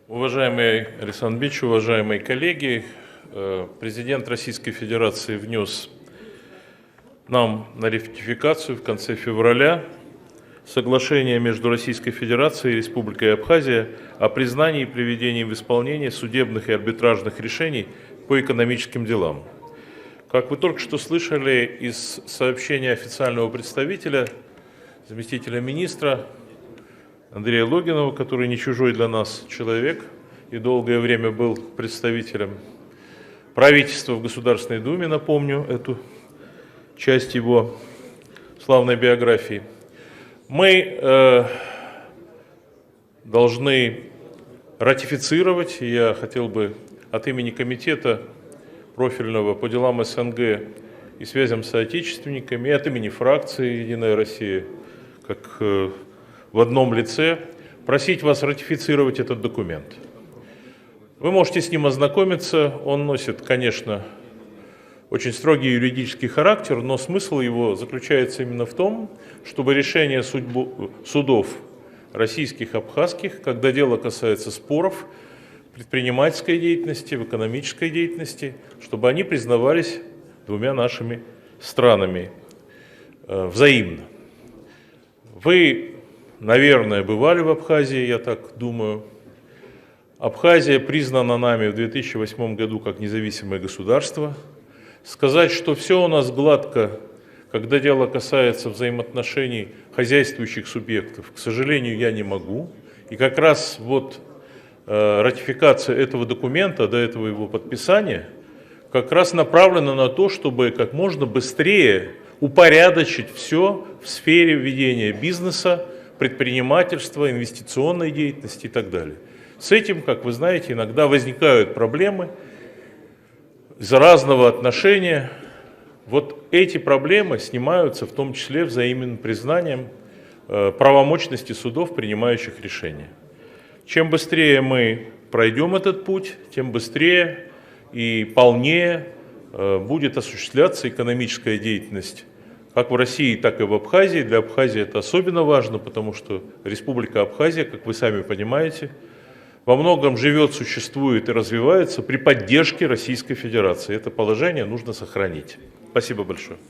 Уважаемый Александр Ильич, уважаемые коллеги, президент Российской Федерации внес нам на ратификацию в конце февраля соглашение между Российской Федерацией и Республикой Абхазия о признании и приведении в исполнение судебных и арбитражных решений по экономическим делам. Как вы только что слышали из сообщения официального представителя, заместителя министра Андрея Логинова, который не чужой для нас человек и долгое время был представителем правительства в Государственной Думе, напомню эту часть его славной биографии. Мы должны ратифицировать, и я хотел бы от имени комитета профильного по делам СНГ и связям с соотечественниками, и от имени фракции «Единая Россия», как в одном лице, просить вас ратифицировать этот документ. Вы можете с ним ознакомиться, он носит, конечно, очень строгий юридический характер, но смысл его заключается именно в том, чтобы решения судов российских, абхазских, когда дело касается споров в предпринимательской деятельности, в экономической деятельности, чтобы они признавались двумя нашими странами взаимно. Вы, наверное, бывали в Абхазии, я так думаю. Абхазия признана нами в 2008 году как независимое государство. Сказать, что все у нас гладко, когда дело касается взаимоотношений хозяйствующих субъектов, к сожалению, я не могу. И как раз вот ратификация этого документа, до этого его подписания, как раз направлена на то, чтобы как можно быстрее упорядочить все в сфере ведения бизнеса, предпринимательства, инвестиционной деятельности и так далее. С этим, как вы знаете, иногда возникают проблемы из-за разного отношения. Вот эти проблемы снимаются в том числе взаимным признанием правомочности судов, принимающих решения. Чем быстрее мы пройдем этот путь, тем быстрее и полнее будет осуществляться экономическая деятельность как в России, так и в Абхазии. Для Абхазии это особенно важно, потому что Республика Абхазия, как вы сами понимаете, во многом живет, существует и развивается при поддержке Российской Федерации. Это положение нужно сохранить. Спасибо большое.